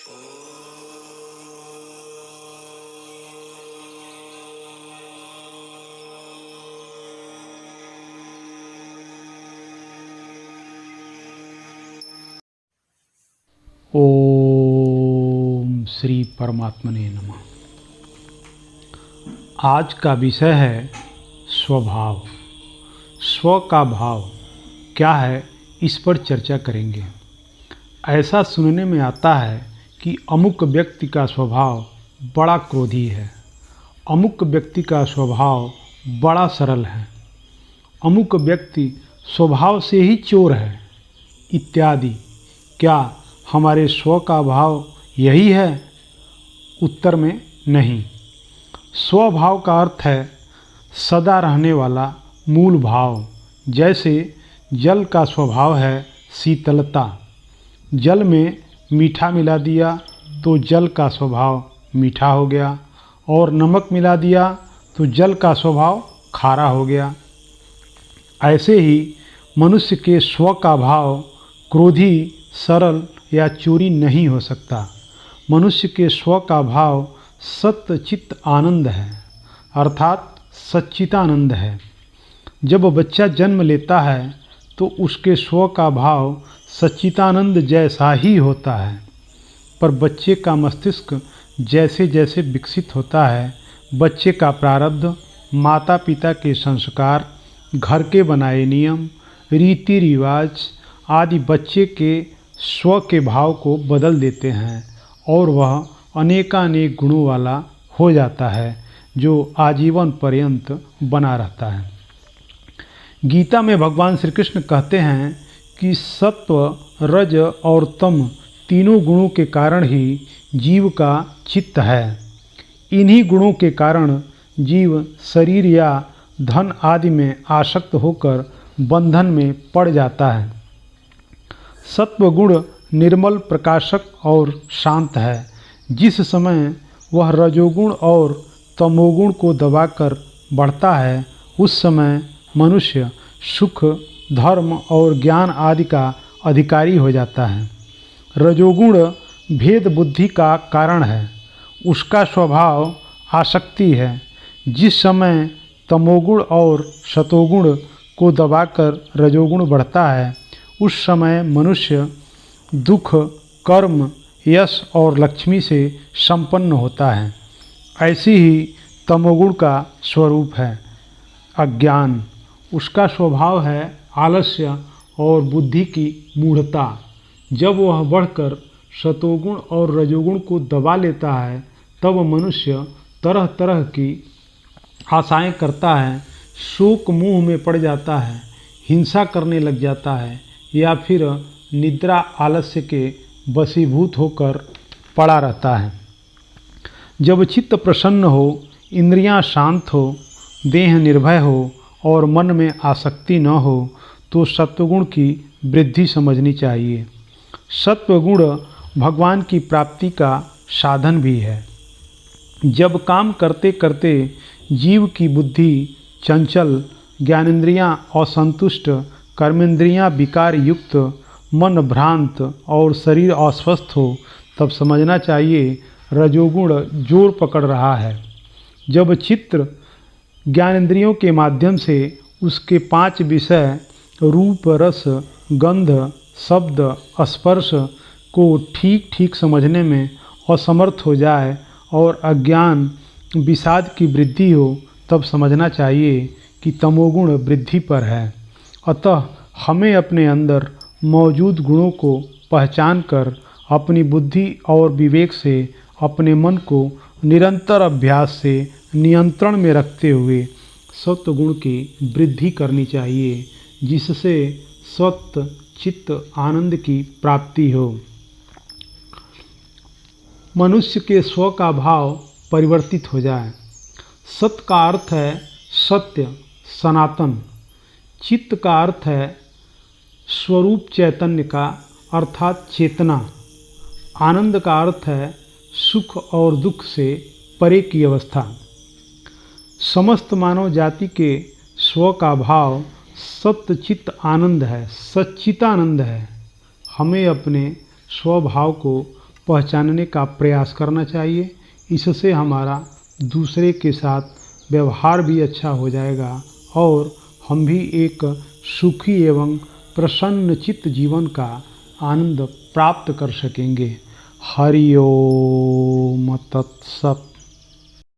ओम श्री परमात्मने नमः। आज का विषय है स्वभाव। स्व का भाव क्या है, इस पर चर्चा करेंगे। ऐसा सुनने में आता है कि अमुक व्यक्ति का स्वभाव बड़ा क्रोधी है, अमुक व्यक्ति का स्वभाव बड़ा सरल है, अमुक व्यक्ति स्वभाव से ही चोर है इत्यादि। क्या हमारे स्व का भाव यही है? उत्तर में नहीं। स्वभाव का अर्थ है सदा रहने वाला मूल भाव। जैसे जल का स्वभाव है शीतलता। जल में मीठा मिला दिया तो जल का स्वभाव मीठा हो गया, और नमक मिला दिया तो जल का स्वभाव खारा हो गया। ऐसे ही मनुष्य के स्व का भाव क्रोधी, सरल या चोरी नहीं हो सकता। मनुष्य के स्व का भाव सत्य चित्त आनंद है, अर्थात सच्चितानंद है। जब बच्चा जन्म लेता है तो उसके स्व का भाव सच्चितानंद जैसा ही होता है, पर बच्चे का मस्तिष्क जैसे जैसे विकसित होता है, बच्चे का प्रारब्ध, माता पिता के संस्कार, घर के बनाए नियम, रीति रिवाज आदि बच्चे के स्व के भाव को बदल देते हैं और वह अनेकानेक गुणों वाला हो जाता है, जो आजीवन पर्यंत बना रहता है। गीता में भगवान श्री कृष्ण कहते हैं कि सत्व, रज और तम तीनों गुणों के कारण ही जीव का चित्त है। इन्हीं गुणों के कारण जीव शरीर या धन आदि में आसक्त होकर बंधन में पड़ जाता है। सत्व गुण निर्मल, प्रकाशक और शांत है। जिस समय वह रजोगुण और तमोगुण को दबाकर बढ़ता है, उस समय मनुष्य सुख, धर्म और ज्ञान आदि का अधिकारी हो जाता है। रजोगुण भेद बुद्धि का कारण है, उसका स्वभाव आसक्ति है। जिस समय तमोगुण और सतोगुण को दबाकर रजोगुण बढ़ता है, उस समय मनुष्य दुख, कर्म, यश और लक्ष्मी से संपन्न होता है। ऐसी ही तमोगुण का स्वरूप है अज्ञान। उसका स्वभाव है आलस्य और बुद्धि की मूढ़ता। जब वह बढ़कर सतोगुण और रजोगुण को दबा लेता है, तब मनुष्य तरह तरह की आशाएं करता है, शोक मोह में पड़ जाता है, हिंसा करने लग जाता है या फिर निद्रा आलस्य के वशीभूत होकर पड़ा रहता है। जब चित्त प्रसन्न हो, इंद्रियां शांत हो, देह निर्भय हो और मन में आसक्ति न हो, तो सत्वगुण की वृद्धि समझनी चाहिए। सत्वगुण भगवान की प्राप्ति का साधन भी है। जब काम करते करते जीव की बुद्धि चंचल, ज्ञानेंद्रियां असंतुष्ट, कर्मेंद्रियां विकार युक्त, मन भ्रांत और शरीर अस्वस्थ हो, तब समझना चाहिए रजोगुण जोर पकड़ रहा है। जब चित्त ज्ञानेंद्रियों के माध्यम से उसके 5 विषय रूप, रस, गंध, शब्द, स्पर्श को ठीक ठीक समझने में असमर्थ हो जाए और अज्ञान, विषाद की वृद्धि हो, तब समझना चाहिए कि तमोगुण वृद्धि पर है। अतः हमें अपने अंदर मौजूद गुणों को पहचान कर अपनी बुद्धि और विवेक से अपने मन को निरंतर अभ्यास से नियंत्रण में रखते हुए सत्वगुण की वृद्धि करनी चाहिए, जिससे सत्व चित्त आनंद की प्राप्ति हो। मनुष्य के स्व का भाव परिवर्तित हो जाए। सत्य का अर्थ है सत्य, सनातन। चित्त का अर्थ है स्वरूप चैतन्य का, अर्थात चेतना। आनंद का अर्थ है सुख और दुख से परे की अवस्था। समस्त मानव जाति के स्व का भाव सत्य चित्त आनंद है, सच्चितानंद है। हमें अपने स्वभाव को पहचानने का प्रयास करना चाहिए। इससे हमारा दूसरे के साथ व्यवहार भी अच्छा हो जाएगा और हम भी एक सुखी एवं प्रसन्नचित्त जीवन का आनंद प्राप्त कर सकेंगे। हरि ओम तत्सत।